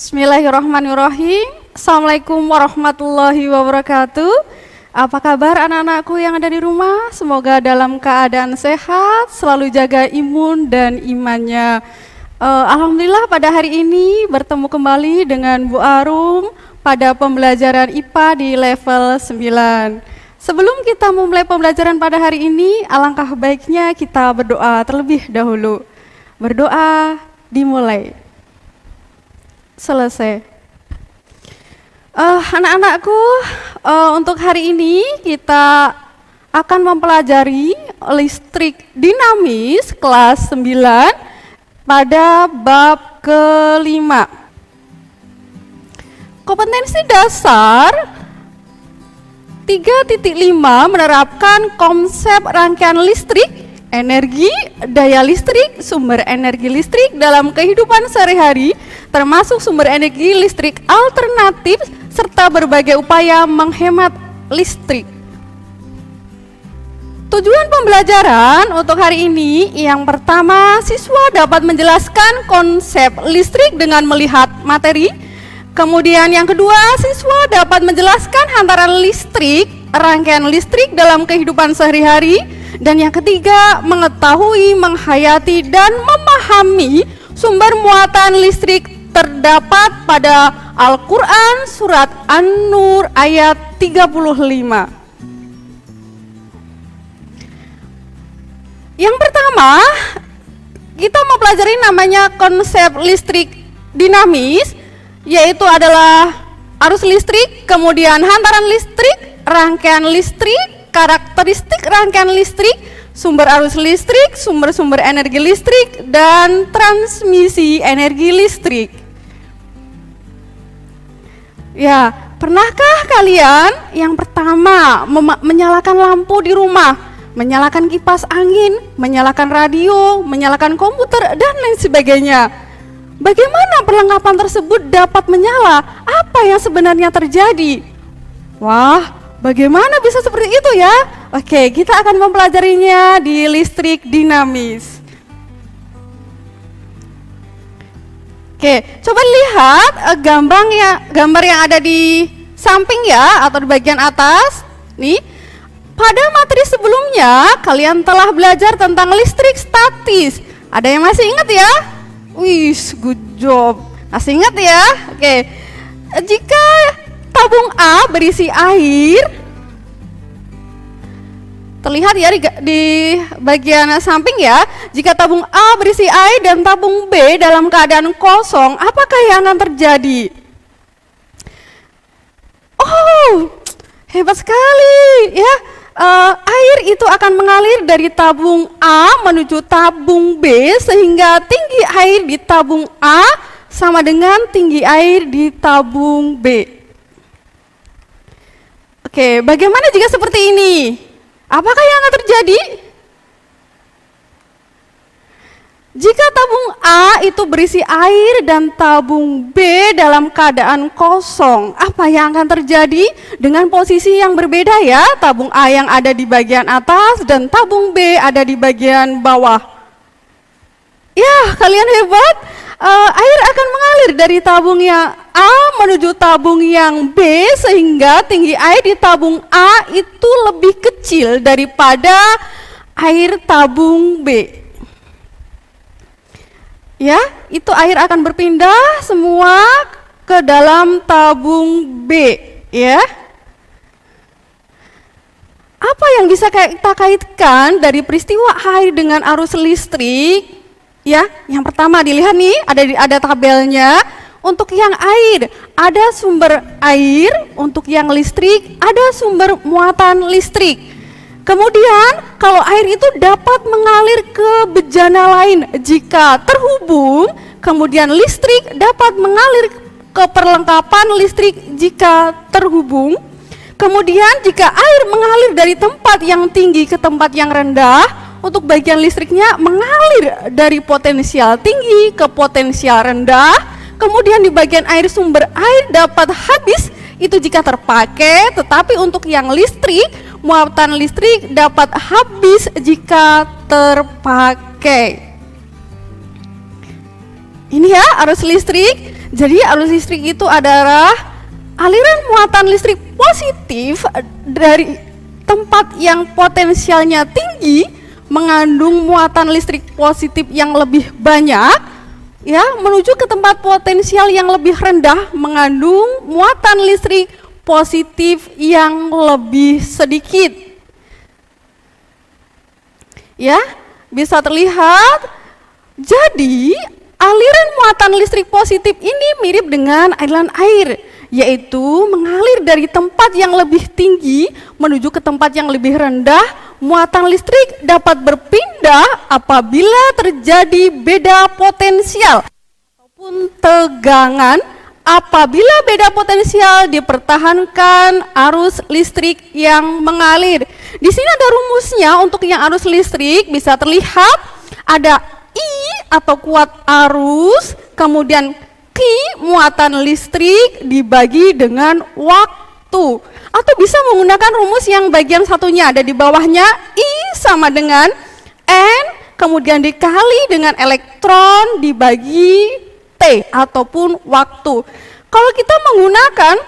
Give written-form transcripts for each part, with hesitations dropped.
Bismillahirrahmanirrahim. Assalamualaikum warahmatullahi wabarakatuh. Apa kabar anak-anakku yang ada di rumah? Semoga dalam keadaan sehat, selalu jaga imun dan imannya. Alhamdulillah pada hari ini bertemu kembali dengan Bu Arum pada pembelajaran IPA di level 9. Sebelum kita memulai pembelajaran pada hari ini, alangkah baiknya kita berdoa terlebih dahulu. Berdoa dimulai. Selesai. Anak-anakku, untuk hari ini kita akan mempelajari listrik dinamis kelas 9 pada bab kelima. Kompetensi dasar 3.5 menerapkan konsep rangkaian listrik, energi, daya listrik, sumber energi listrik dalam kehidupan sehari-hari, termasuk sumber energi listrik alternatif, serta berbagai upaya menghemat listrik. Tujuan pembelajaran untuk hari ini, yang pertama, siswa dapat menjelaskan konsep listrik dengan melihat materi. Kemudian yang kedua, siswa dapat menjelaskan hantaran listrik, rangkaian listrik dalam kehidupan sehari-hari. Dan yang ketiga, mengetahui, menghayati, dan memahami sumber muatan listrik terdapat pada Al-Quran Surat An-Nur ayat 35. Yang pertama, kita mau pelajari namanya konsep listrik dinamis, yaitu adalah arus listrik, kemudian hantaran listrik, rangkaian listrik, karakteristik rangkaian listrik, sumber arus listrik, sumber-sumber energi listrik, dan transmisi energi listrik. Ya, pernahkah kalian yang pertama menyalakan lampu di rumah, menyalakan kipas angin, menyalakan radio, menyalakan komputer, dan lain sebagainya? Bagaimana perlengkapan tersebut dapat menyala? Apa yang sebenarnya terjadi? Wah, bagaimana bisa seperti itu ya? Oke, kita akan mempelajarinya di listrik dinamis. Oke, coba lihat gambar yang ada di samping ya, atau di bagian atas. Nih, pada materi sebelumnya kalian telah belajar tentang listrik statis. Ada yang masih ingat ya? Wih, good job. Masih ingat ya? Oke, jika tabung A berisi air, terlihat ya di bagian samping ya, jika tabung A berisi air dan tabung B dalam keadaan kosong, apakah yang akan terjadi? Oh, hebat sekali ya. Air itu akan mengalir dari tabung A menuju tabung B, sehingga tinggi air di tabung A sama dengan tinggi air di tabung B. Oke, bagaimana jika seperti ini? Apakah yang akan terjadi? Jika tabung A itu berisi air dan tabung B dalam keadaan kosong, apa yang akan terjadi dengan posisi yang berbeda ya? Tabung A yang ada di bagian atas dan tabung B ada di bagian bawah. Ya, kalian hebat. Air akan mengalir dari tabung yang A menuju tabung yang B, sehingga tinggi air di tabung A itu lebih kecil daripada air tabung B. Ya, itu air akan berpindah semua ke dalam tabung B, ya. Apa yang bisa kita kaitkan dari peristiwa air dengan arus listrik? Ya, yang pertama dilihat nih, ada tabelnya. Untuk yang air, ada sumber air, untuk yang listrik, ada sumber muatan listrik. Kemudian, kalau air itu dapat mengalir ke bejana lain jika terhubung, kemudian listrik dapat mengalir ke perlengkapan listrik jika terhubung. Kemudian, jika air mengalir dari tempat yang tinggi ke tempat yang rendah, untuk bagian listriknya mengalir dari potensial tinggi ke potensial rendah. Kemudian di bagian air, sumber air dapat habis itu jika terpakai, tetapi untuk yang listrik, muatan listrik dapat habis jika terpakai. Ini ya arus listrik. Jadi arus listrik itu adalah aliran muatan listrik positif dari tempat yang potensialnya tinggi mengandung muatan listrik positif yang lebih banyak, ya, menuju ke tempat potensial yang lebih rendah mengandung muatan listrik positif yang lebih sedikit. Ya, bisa terlihat. Jadi aliran muatan listrik positif ini mirip dengan aliran air, yaitu mengalir dari tempat yang lebih tinggi menuju ke tempat yang lebih rendah. Muatan listrik dapat berpindah apabila terjadi beda potensial ataupun tegangan. Apabila beda potensial dipertahankan arus listrik yang mengalir. Di sini ada rumusnya untuk yang arus listrik, bisa terlihat ada I atau kuat arus, kemudian Q muatan listrik dibagi dengan waktu. Atau bisa menggunakan rumus yang bagian satunya ada di bawahnya, I sama dengan N, kemudian dikali dengan elektron dibagi T ataupun waktu. Kalau kita menggunakan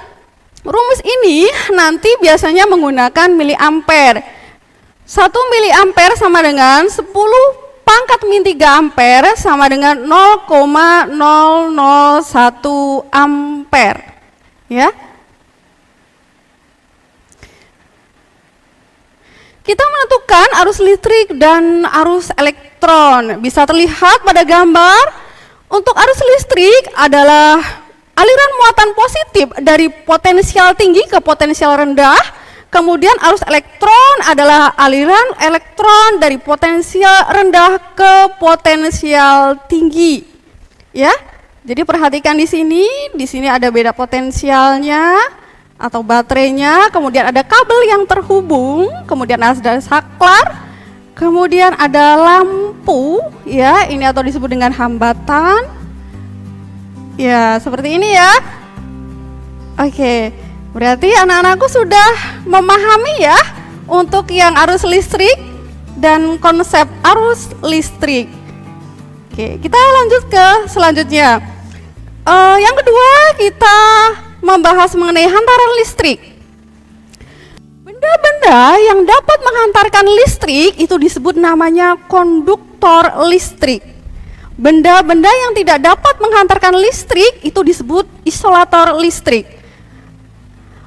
rumus ini nanti biasanya menggunakan miliampere. 1 miliampere sama dengan 10 pangkat min 3 ampere sama dengan 0,001 ampere. Ya. Kita menentukan arus listrik dan arus elektron. Bisa terlihat pada gambar. Untuk arus listrik adalah aliran muatan positif dari potensial tinggi ke potensial rendah. Kemudian arus elektron adalah aliran elektron dari potensial rendah ke potensial tinggi. Ya. Jadi perhatikan di sini ada beda potensialnya atau baterainya, kemudian ada kabel yang terhubung, kemudian ada saklar. Kemudian ada lampu, ya, ini atau disebut dengan hambatan. Ya, seperti ini ya. Oke, berarti anak-anakku sudah memahami ya untuk yang arus listrik dan konsep arus listrik. Oke, kita lanjut ke selanjutnya. Yang kedua, kita membahas mengenai hantaran listrik. Benda-benda yang dapat menghantarkan listrik itu disebut namanya konduktor listrik. Benda-benda yang tidak dapat menghantarkan listrik itu disebut isolator listrik.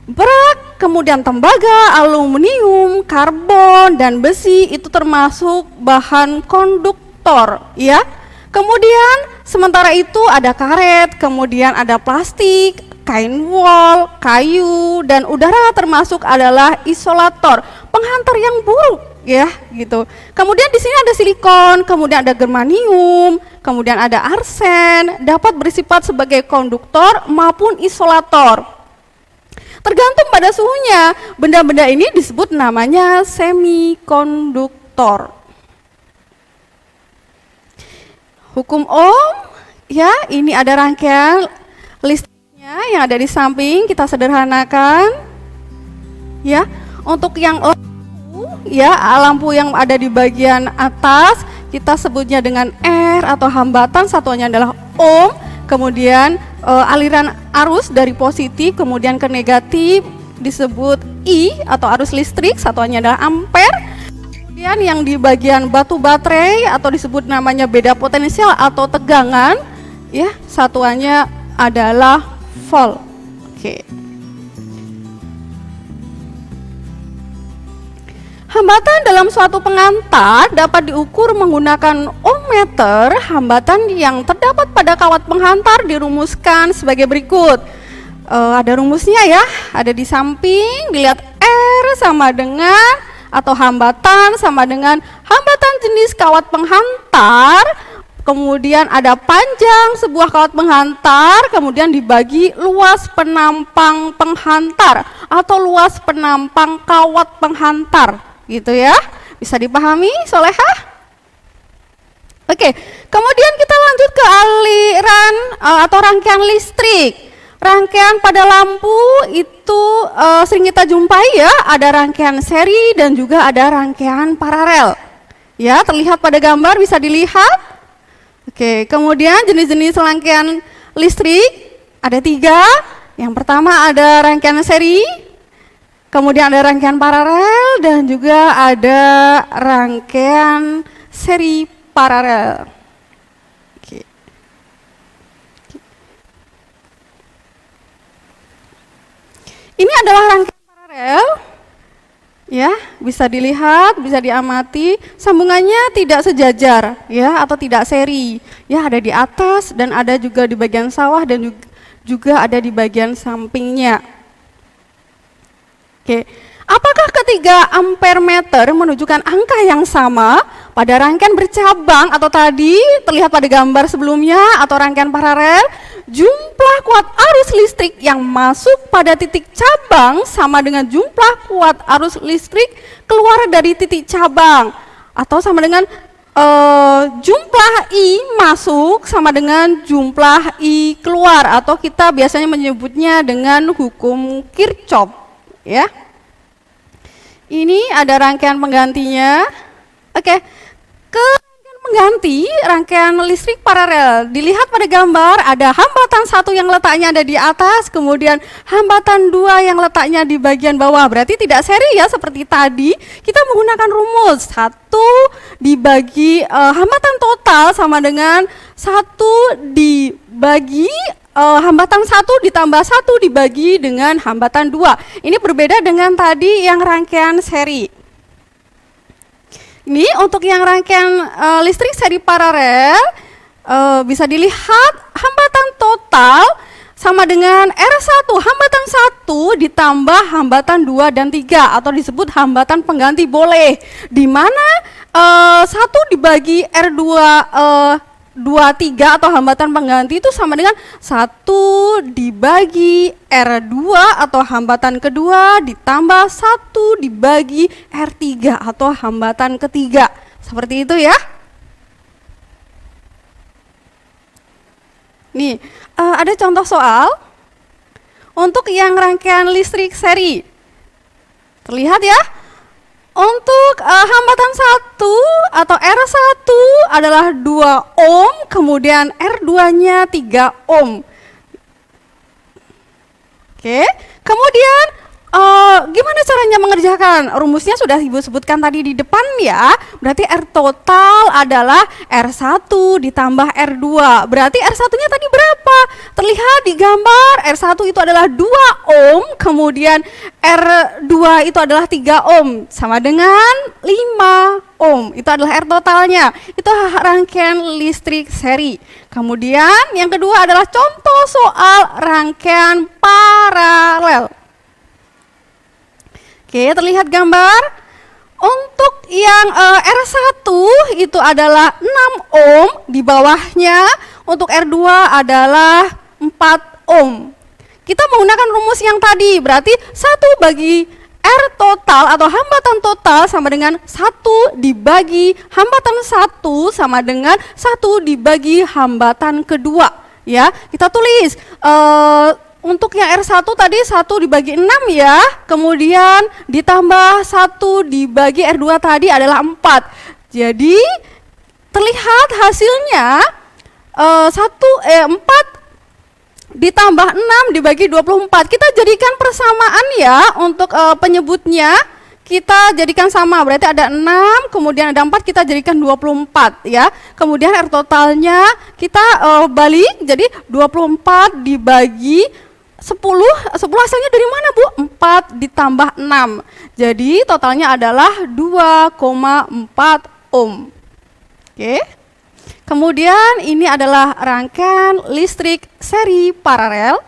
Berat, kemudian tembaga, aluminium, karbon, dan besi itu termasuk bahan konduktor, ya. Kemudian sementara itu ada karet, kemudian ada plastik, kain wol, kayu, dan udara termasuk adalah isolator, penghantar yang buruk, ya, gitu. Kemudian di sini ada silikon, kemudian ada germanium, kemudian ada arsen, dapat bersifat sebagai konduktor maupun isolator. Tergantung pada suhunya, benda-benda ini disebut namanya semikonduktor. Hukum Ohm, ya, ini ada rangkaian listrik yang ada di samping, kita sederhanakan, ya. Untuk yang lampu, ya, lampu yang ada di bagian atas kita sebutnya dengan R atau hambatan, satuannya adalah ohm. Kemudian aliran arus dari positif kemudian ke negatif disebut I atau arus listrik, satuannya adalah ampere. Kemudian yang di bagian batu baterai atau disebut namanya beda potensial atau tegangan, ya, satuannya adalah volt. Oke. Hambatan dalam suatu pengantar dapat diukur menggunakan ohmmeter. Hambatan yang terdapat pada kawat penghantar dirumuskan sebagai berikut. Ada rumusnya ya, ada di samping, dilihat R sama dengan atau hambatan sama dengan hambatan jenis kawat penghantar. Kemudian ada panjang sebuah kawat penghantar, kemudian dibagi luas penampang penghantar atau luas penampang kawat penghantar, gitu ya. Bisa dipahami, Solehah? Oke, kemudian kita lanjut ke aliran atau rangkaian listrik. Rangkaian pada lampu itu sering kita jumpai ya, ada rangkaian seri dan juga ada rangkaian paralel. Ya, terlihat pada gambar, bisa dilihat. Oke, kemudian jenis-jenis rangkaian listrik ada 3. Yang pertama ada rangkaian seri, kemudian ada rangkaian paralel, dan juga ada rangkaian seri paralel. Oke. Ini adalah rangkaian paralel. Ya, bisa dilihat, bisa diamati, sambungannya tidak sejajar, ya, atau tidak seri. Ya, ada di atas dan ada juga di bagian sawah dan juga ada di bagian sampingnya. Oke, apakah ketiga ampere meter menunjukkan angka yang sama pada rangkaian bercabang atau tadi terlihat pada gambar sebelumnya atau rangkaian paralel? Jumlah kuat arus listrik yang masuk pada titik cabang sama dengan jumlah kuat arus listrik keluar dari titik cabang, atau sama dengan jumlah I masuk sama dengan jumlah I keluar, atau kita biasanya menyebutnya dengan hukum Kirchhoff, ya. Ini ada rangkaian penggantinya. Oke. Mengganti rangkaian listrik paralel. Dilihat pada gambar ada hambatan 1 yang letaknya ada di atas, kemudian hambatan 2 yang letaknya di bagian bawah. Berarti tidak seri ya, seperti tadi kita menggunakan rumus 1 dibagi hambatan total sama dengan 1 dibagi hambatan 1 ditambah 1 dibagi dengan hambatan 2. Ini berbeda dengan tadi yang rangkaian seri. Ini untuk yang rangkaian listrik seri paralel, bisa dilihat hambatan total sama dengan R1, hambatan 1 ditambah hambatan 2 dan 3, atau disebut hambatan pengganti boleh, di mana 1 dibagi R2 23 atau hambatan pengganti itu sama dengan 1 dibagi R2 atau hambatan kedua ditambah 1 dibagi R3 atau hambatan ketiga. Seperti itu ya. Nih, ada contoh soal untuk yang rangkaian listrik seri. Terlihat ya? Untuk hambatan 1 atau R1 adalah 2 ohm, kemudian R2-nya 3 ohm. Oke, kemudian gimana caranya mengerjakan? Rumusnya sudah Ibu sebutkan tadi di depan ya. Berarti R total adalah R1 ditambah R2. Berarti R1-nya tadi berapa? Terlihat di gambar, R1 itu adalah 2 ohm, kemudian R2 itu adalah 3 ohm, sama dengan 5 ohm. Itu adalah R totalnya. Itu rangkaian listrik seri. Kemudian yang kedua adalah contoh soal rangkaian paralel. Oke, terlihat gambar. Untuk yang R1 itu adalah 6 ohm, di bawahnya untuk R2 adalah 4 ohm. Kita menggunakan rumus yang tadi, berarti 1 bagi R total atau hambatan total sama dengan 1 dibagi hambatan 1 sama dengan 1 dibagi hambatan kedua. Ya, kita tulis untuk yang R1 tadi 1 dibagi 6 ya, kemudian ditambah 1 dibagi R2 tadi adalah 4. Jadi terlihat hasilnya 4 ditambah 6 dibagi 24. Kita jadikan persamaan ya untuk penyebutnya. Kita jadikan sama, berarti ada 6, kemudian ada 4, kita jadikan 24 ya. Kemudian R totalnya kita balik, jadi 24 dibagi 10 hasilnya dari mana Bu? 4 ditambah 6. Jadi totalnya adalah 2,4 ohm. Oke. Kemudian ini adalah rangkaian listrik seri paralel.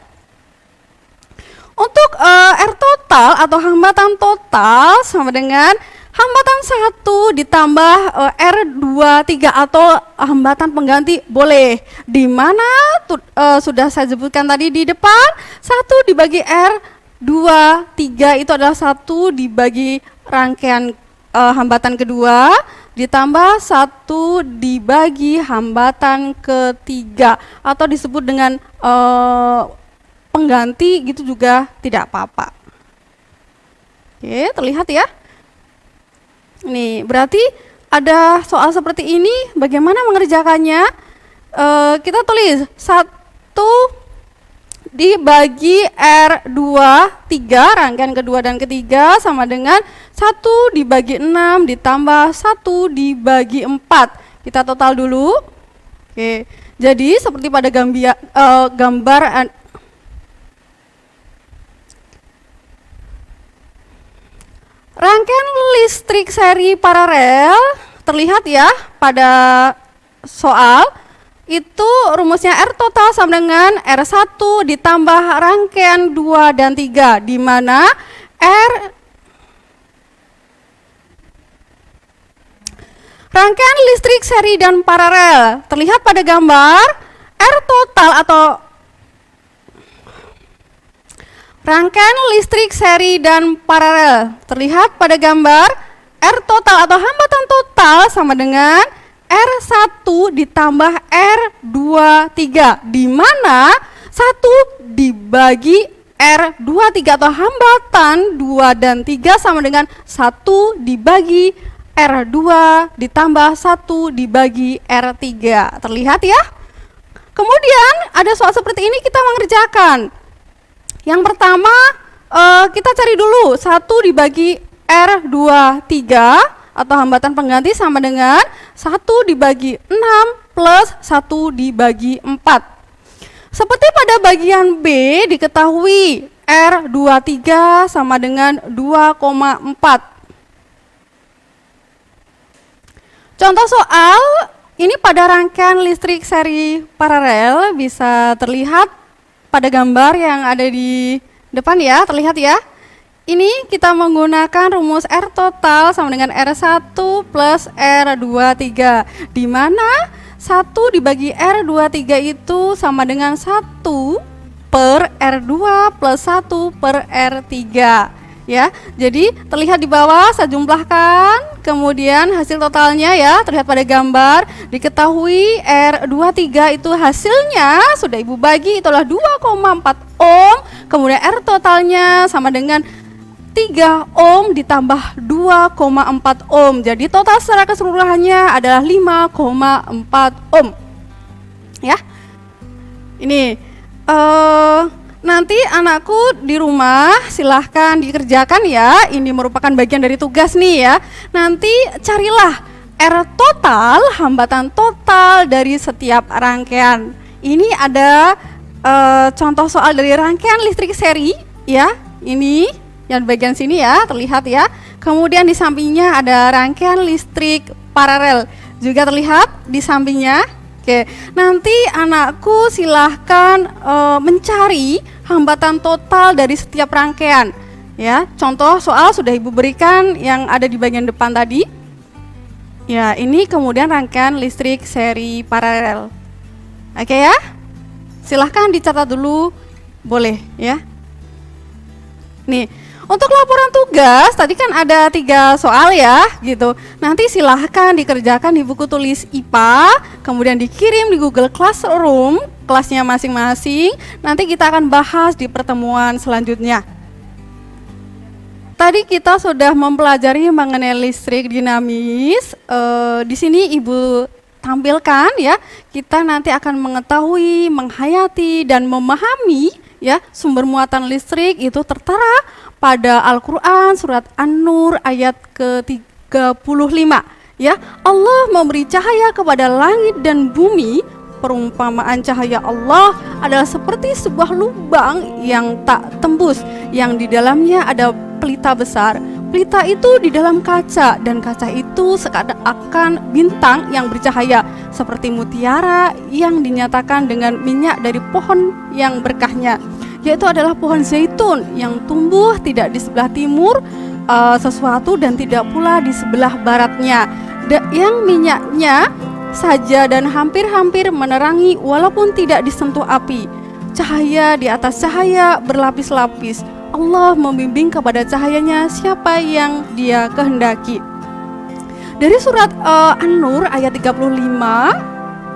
Untuk R total atau hambatan total sama dengan hambatan 1 ditambah R23 atau hambatan pengganti boleh. Di mana sudah saya sebutkan tadi di depan, 1 dibagi R23 itu adalah 1 dibagi rangkaian hambatan kedua ditambah 1 dibagi hambatan ketiga, atau disebut dengan pengganti gitu juga tidak apa-apa. Oke, terlihat ya. Nih, berarti ada soal seperti ini, bagaimana mengerjakannya? Kita tulis 1 dibagi R2, 3, rangkaian kedua dan ketiga sama dengan 1 dibagi 6 ditambah 1 dibagi 4. Kita total dulu. Oke, jadi seperti pada gambar rangkaian listrik seri paralel terlihat ya pada soal. Itu rumusnya R total sama dengan R1 ditambah rangkaian 2 dan 3, di mana rangkaian listrik seri dan paralel terlihat pada gambar. R total atau rangkaian listrik seri dan paralel terlihat pada gambar. R total atau hambatan total sama dengan R1 ditambah R23, di mana 1 dibagi R23 atau hambatan 2 dan 3 sama dengan 1 dibagi R2 ditambah 1 dibagi R3. Terlihat ya? Kemudian ada soal seperti ini kita mengerjakan. Yang pertama kita cari dulu 1 dibagi R23 atau hambatan pengganti sama dengan 1 dibagi 6 plus 1 dibagi 4. Seperti pada bagian B diketahui R23 sama dengan 2,4. Contoh soal ini pada rangkaian listrik seri paralel bisa terlihat pada gambar yang ada di depan ya, terlihat ya. Ini kita menggunakan rumus R total sama dengan R1 plus R23, di mana 1 dibagi R23 itu sama dengan 1 per R2 plus 1 per R3 ya. Jadi terlihat di bawah, saya jumlahkan, kemudian hasil totalnya ya terlihat pada gambar. Diketahui R23 itu hasilnya sudah Ibu bagi itulah 2,4 ohm, kemudian R totalnya sama dengan 3 ohm ditambah 2,4 ohm. Jadi total secara keseluruhannya adalah 5,4 ohm. Ya. Ini nanti anakku di rumah silahkan dikerjakan ya. Ini merupakan bagian dari tugas nih ya. Nanti carilah R total, hambatan total dari setiap rangkaian. Ini ada contoh soal dari rangkaian listrik seri ya. Ini yang bagian sini ya, terlihat ya. Kemudian di sampingnya ada rangkaian listrik paralel, juga terlihat di sampingnya. Oke, nanti anakku silahkan mencari hambatan total dari setiap rangkaian. Ya, contoh soal sudah Ibu berikan yang ada di bagian depan tadi. Ya, ini kemudian rangkaian listrik seri paralel. Oke ya, silahkan dicatat dulu, boleh ya. Nih. Untuk laporan tugas, tadi kan ada 3 soal ya, gitu. Nanti silahkan dikerjakan di buku tulis IPA, kemudian dikirim di Google Classroom, kelasnya masing-masing. Nanti kita akan bahas di pertemuan selanjutnya. Tadi kita sudah mempelajari mengenai listrik dinamis. Di sini Ibu tampilkan ya, kita nanti akan mengetahui, menghayati, dan memahami ya sumber muatan listrik itu tertera pada Al-Quran surat An-Nur ayat ke-35 ya. Allah memberi cahaya kepada langit dan bumi. Perumpamaan cahaya Allah adalah seperti sebuah lubang yang tak tembus, yang di dalamnya ada pelita besar. Pelita itu di dalam kaca, dan kaca itu seakan bintang yang bercahaya seperti mutiara yang dinyatakan dengan minyak dari pohon yang berkahnya, yaitu adalah pohon zaitun yang tumbuh tidak di sebelah timur sesuatu dan tidak pula di sebelah baratnya, yang minyaknya saja dan hampir-hampir menerangi walaupun tidak disentuh api. Cahaya di atas cahaya berlapis-lapis. Allah membimbing kepada cahayanya siapa yang Dia kehendaki. Dari surat An-Nur ayat 35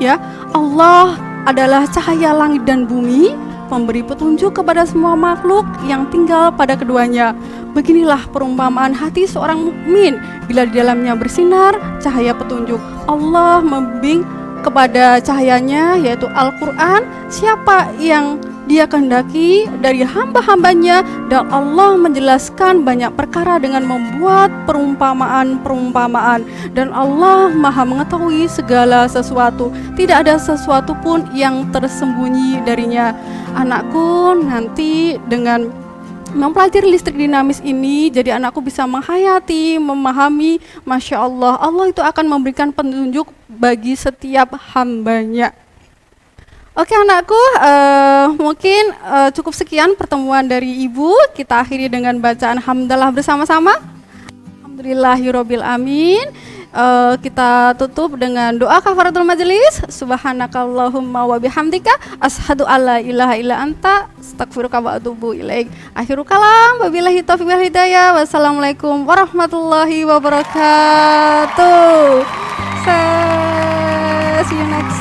ya, Allah adalah cahaya langit dan bumi, memberi petunjuk kepada semua makhluk yang tinggal pada keduanya. Beginilah perumpamaan hati seorang mukmin bila di dalamnya bersinar cahaya petunjuk. Allah membimbing kepada cahayanya yaitu Al-Quran siapa yang Dia kehendaki dari hamba-hambanya, dan Allah menjelaskan banyak perkara dengan membuat perumpamaan-perumpamaan, dan Allah maha mengetahui segala sesuatu, tidak ada sesuatu pun yang tersembunyi darinya. Anakku, nanti dengan mempelajari listrik dinamis ini, jadi anakku bisa menghayati, memahami, Masya Allah, Allah itu akan memberikan petunjuk bagi setiap hambanya. Oke anakku, mungkin cukup sekian pertemuan dari ibu. Kita akhiri dengan bacaan hamdalah bersama-sama. Alhamdulillahirabbil alamin. Kita tutup dengan doa kafaratul majelis. Subhanakallahumma wa bihamdika asyhadu alla ilaha illa anta astaghfiruka wa atubu ilaik. Akhirul kalam, wabillahi taufiq wal hidayah. Wassalamualaikum warahmatullahi wabarakatuh. See you next